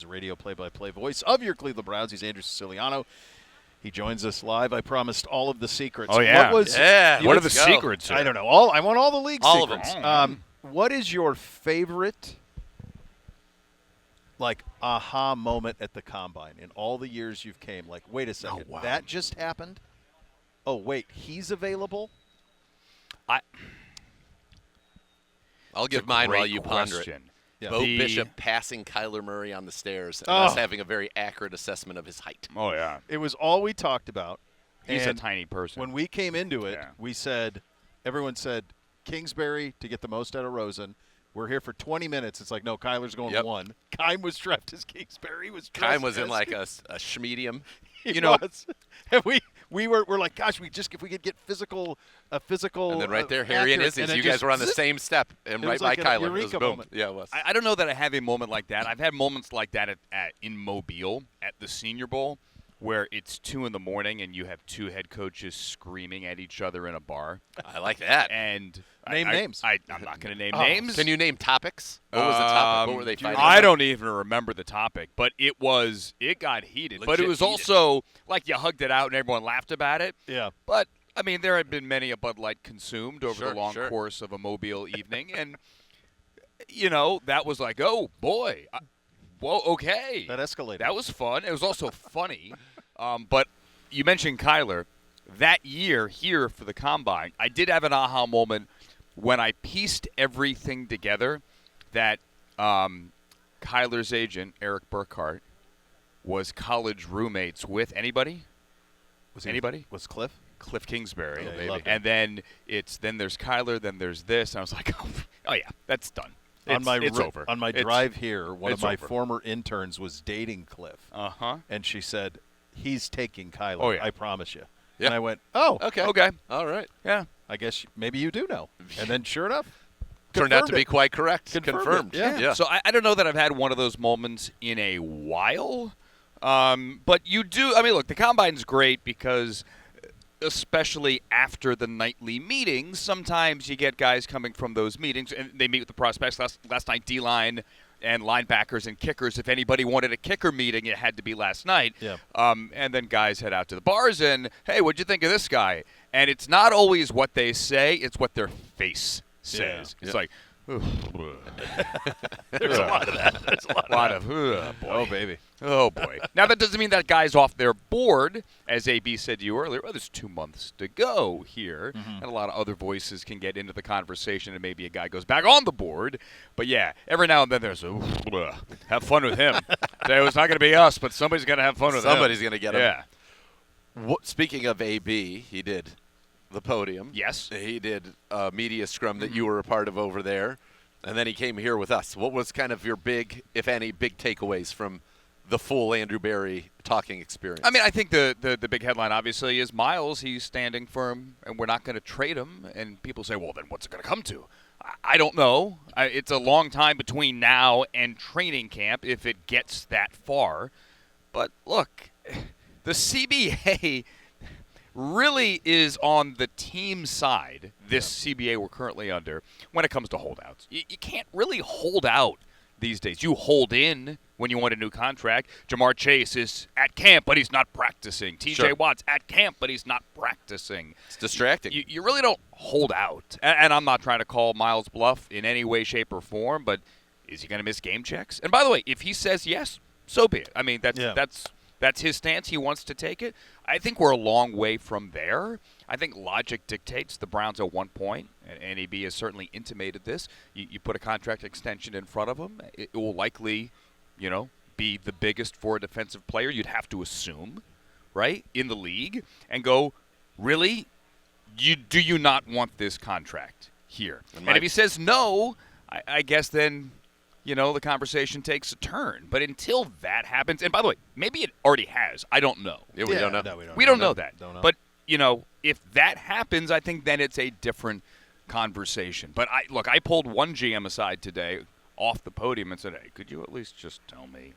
radio play-by-play voice of your Cleveland Browns. He's Andrew Siciliano. He joins us live. I promised all of the secrets. Oh, yeah. What are the secrets? Sir? I don't know. I want all the league all secrets. Of them. What is your favorite, aha moment at the Combine in all the years you've came? Like, wait a second, that just happened? Oh, wait, he's available? I'll give mine while you ponder it. Question. Yeah. Beau Bishop passing Kyler Murray on the stairs and us having a very accurate assessment of his height. Oh, yeah. It was all we talked about. He's a And tiny person. when we came into it, everyone said, Kingsbury to get the most out of Rosen. We're here for 20 minutes. It's like, no, Kyler's going 1. Keim was dressed as Kingsbury. Keim was in like a schmedium. He was. And we're like, gosh, if we could get a physical. And then right there, Harry and Izzy's. You guys were on the same step, and right by Kyler. It was boom. Moment. Yeah, it was. I don't know that I have a moment like that. I've had moments like that in Mobile at the Senior Bowl, where it's 2 in the morning and you have 2 head coaches screaming at each other in a bar. I like that. And name names. I'm not going to name names. Can you name topics? What was the topic? What were they fighting I about? don't even remember the topic, but it got heated. But it was also like you hugged it out and everyone laughed about it. Yeah. But, I mean, there had been many a Bud Light consumed over the long Sure. course of a Mobile evening. And, that was like, oh, boy. Whoa, okay. That escalated. That was fun. It was also funny. But you mentioned Kyler. That year here for the Combine, I did have an aha moment when I pieced everything together that Kyler's agent, Eric Burkhart, was college roommates with anybody? Anybody? Was Cliff? Cliff Kingsbury. Yeah, he loved and then there's Kyler, then there's this. And I was like, oh yeah, that's done. It's over. On my drive here, one of my over. former interns was dating Cliff. Uh-huh. And she said, he's taking Kyler. Oh, yeah. I promise you. Yeah. And I went, oh, Okay. All right. Yeah. I guess maybe you do know. And then sure enough, Turned out to be confirmed quite correct. Confirmed it. Yeah. So I don't know that I've had one of those moments in a while. But you do. I mean, look, the Combine's great because especially after the nightly meetings, sometimes you get guys coming from those meetings, and they meet with the prospects. Last night, D-line and linebackers and kickers. If anybody wanted a kicker meeting, it had to be last night. Yeah. And then guys head out to the bars and, hey, what'd you think of this guy? And it's not always what they say, it's what their face says. Yeah. It's like, There's a lot of that. There's a lot of boy. Oh, baby. Oh, boy. Now, that doesn't mean that guy's off their board. As AB said to you earlier, well, there's 2 months to go here. And a lot of other voices can get into the conversation, and maybe a guy goes back on the board. But, yeah, every now and then there's have fun with him. So it's not going to be us, but somebody's going to have fun with him. Somebody's going to get him. Yeah. Speaking of AB, he did the podium. Yes. He did a media scrum that you were a part of over there. And then he came here with us. What was kind of your big, if any, big takeaways from the full Andrew Berry talking experience? I mean, I think the big headline, obviously, is Miles. He's standing firm, and we're not going to trade him. And people say, well, then what's it going to come to? I don't know. It's a long time between now and training camp if it gets that far. But, look, the CBA really is on the team side, this CBA we're currently under, when it comes to holdouts. You can't really hold out these days. You hold in when you want a new contract. Jamar Chase is at camp, but he's not practicing. TJ Watt's at camp, but he's not practicing. It's distracting. You really don't hold out. And I'm not trying to call Miles bluff in any way, shape, or form, but is he going to miss game checks? And by the way, if he says yes, so be it. I mean, that's his stance. He wants to take it. I think we're a long way from there. I think logic dictates the Browns at one point, and NAB has certainly intimated this. You put a contract extension in front of him, it will likely, be the biggest for a defensive player. You'd have to assume, right, in the league, and go, really? Do you not want this contract here? And if he says no, I guess then the conversation takes a turn. But until that happens, and by the way, maybe it already has. I don't know. Yeah, we don't know. No, we don't know that. Don't know. But, if that happens, I think then it's a different conversation. But, I pulled one GM aside today off the podium and said, hey, could you at least just tell me,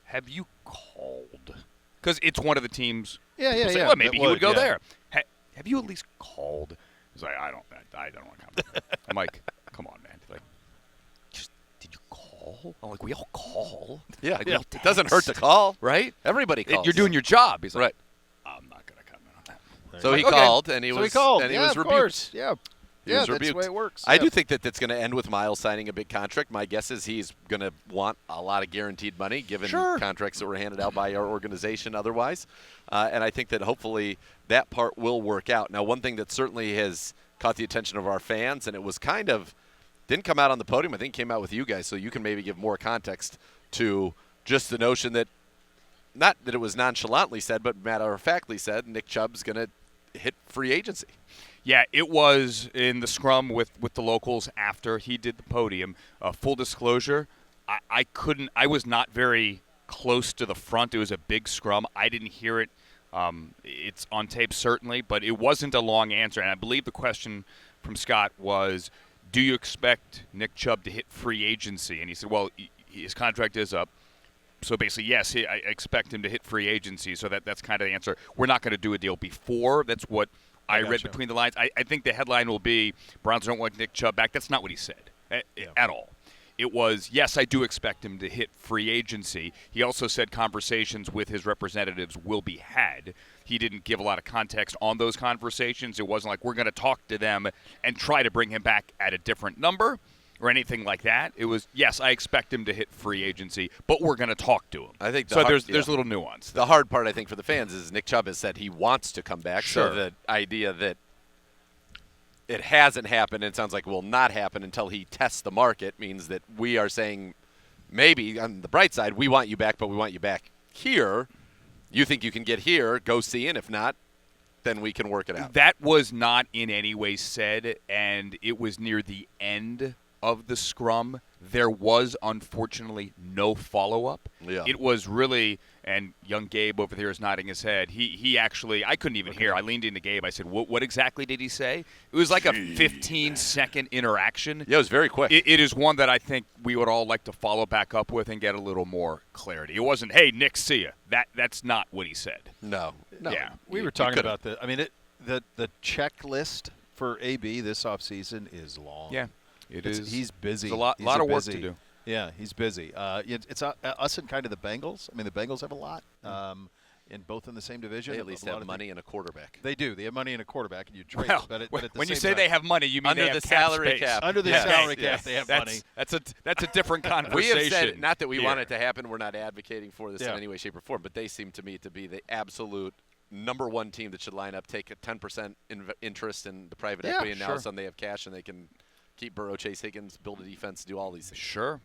have you called? Because it's one of the teams. Yeah. Well, maybe he would go there. Have you at least called? He's like, I don't want to come. I'm like, come on, man. Like, did you call? call? I'm like, we all call. Yeah, Like, we all it doesn't hurt to text, call. right? Everybody calls. You're doing your job. He's like, Right. I'm not going to comment on that. So he Okay. called, and he So was he called. and he yeah, was of rebuked. course. Yeah. He Yeah, was that's rebuked. the way it works. I Yeah. do think that that's going to end with Miles signing a big contract. My guess is he's going to want a lot of guaranteed money, given contracts that were handed out by our organization otherwise. And I think that hopefully that part will work out. Now, one thing that certainly has caught the attention of our fans, and it was kind of didn't come out on the podium. I think it came out with you guys, so you can maybe give more context to just the notion that not that it was nonchalantly said, but matter-of-factly said, Nick Chubb's going to hit free agency. Yeah, it was in the scrum with the locals after he did the podium. Full disclosure, I was not very close to the front. It was a big scrum. I didn't hear it. It's on tape certainly, but it wasn't a long answer. And I believe the question from Scott was, do you expect Nick Chubb to hit free agency? And he said, well, his contract is up. So basically, yes, I expect him to hit free agency. So that's kind of the answer. We're not going to do a deal before. That's what I read between the lines. I think the headline will be, Browns don't want Nick Chubb back. That's not what he said at all. It was, yes, I do expect him to hit free agency. He also said conversations with his representatives will be had. He didn't give a lot of context on those conversations. It wasn't like we're going to talk to them and try to bring him back at a different number or anything like that. It was, yes, I expect him to hit free agency, but we're going to talk to him. I think there's a little nuance. The hard part, I think, for the fans is Nick Chubb has said he wants to come back. Sure. So the idea that it hasn't happened and it sounds like it will not happen until he tests the market means that we are saying maybe on the bright side, we want you back, but we want you back here. You think you can get here, go see, and if not, then we can work it out. That was not in any way said, and it was near the end of the scrum. There was, unfortunately, no follow-up. Yeah. It was really, and young Gabe over there is nodding his head. He actually, I couldn't even hear. I leaned into Gabe. I said, what exactly did he say? It was like a 15-second interaction. Yeah, it was very quick. It is one that I think we would all like to follow back up with and get a little more clarity. It wasn't, hey, Nick, see ya. That's not what he said. No. Yeah. We were talking about the. I mean, the checklist for AB this offseason is long. Yeah. It is. He's busy. There's a lot of work to do. Yeah, he's busy. It's us and kind of the Bengals. I mean, the Bengals have a lot, in both in the same division. They at least have money and a quarterback. They do. They have money and a quarterback, and you trade Well, it. But at the when you same say time, they have money, you mean Under they have the salary space. cap. under the Yes, salary yes. cap, they have money. That's a different conversation. We have said, not that we here. want it to happen, we're not advocating for this Yeah. in any way, shape, or form, but they seem to me to be the absolute number one team that should line up, take a 10% interest in the private Yeah, equity, and now all of a sure. sudden they have cash and they can keep Burrow, Chase Higgins, build a defense, do all these things. Sure.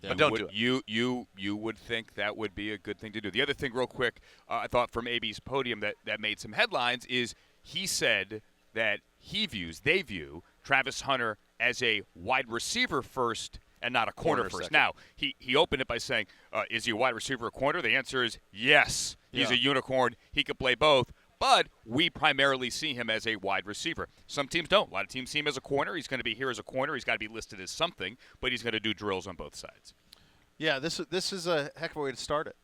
But don't do it. You would think that would be a good thing to do. The other thing, real quick, I thought from AB's podium that made some headlines is he said that they view Travis Hunter as a wide receiver first and not a corner first. second. Now, he opened it by saying, is he a wide receiver or corner? The answer is yes. He's Yeah. a unicorn. He could play both. But we primarily see him as a wide receiver. Some teams don't. A lot of teams see him as a corner. He's going to be here as a corner. He's got to be listed as something, but he's going to do drills on both sides. Yeah, this is a heck of a way to start it.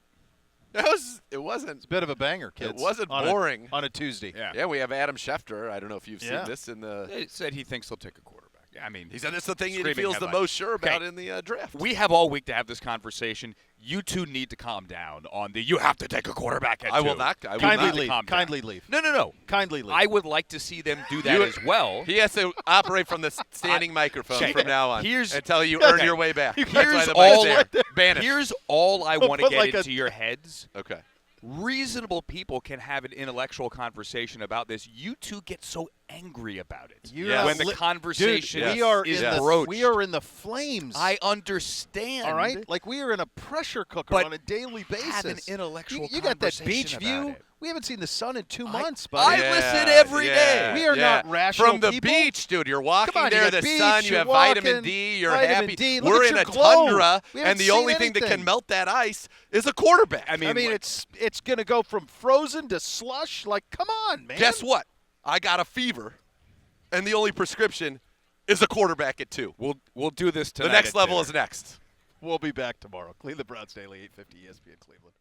It wasn't. It's a bit of a banger, kids. It wasn't on boring. on a Tuesday. Yeah. Yeah, we have Adam Schefter. I don't know if you've Yeah. seen this in the. He said he thinks he'll take a quarterback. I mean, He said that's the thing he screaming feels the headline. most sure about Okay. in the draft. We have all week to have this conversation. You two need to calm down on the you have to take a quarterback at I two. will not. I will Kindly not. leave. Calm down. Kindly leave. No. Kindly leave. I would like to see them do that as well. He has to operate from the standing microphone Okay. from now on Here's- until you earn Okay. your way back. That's Here's why the all. mic's there. Banished. Here's all I want to Put get like a- into your heads. Okay. Reasonable people can have an intellectual conversation about this. You two get so angry about it You're Yes. not when the li- conversation Dude, we are is in the broached. we are in the flames. I understand. all right, like we are in a pressure cooker But on a daily basis. have an intellectual You got that beach conversation view. about it. We haven't seen the sun in 2 months, I buddy. listen every day. We are not rational From the people. beach, dude. You're walking Come on, you there, got the beach, sun, you you're have vitamin walking, D, you're vitamin happy. D. Look We're at in your a glow. tundra, We haven't and the seen only thing that anything. can melt that ice is a quarterback. I mean, it's going to go from frozen to slush. Like, come on, man. Guess what? I got a fever, and the only prescription is a quarterback at 2. We'll do this tonight. The next at level dinner. is next. We'll be back tomorrow. Cleveland Browns Daily, 850 ESPN Cleveland.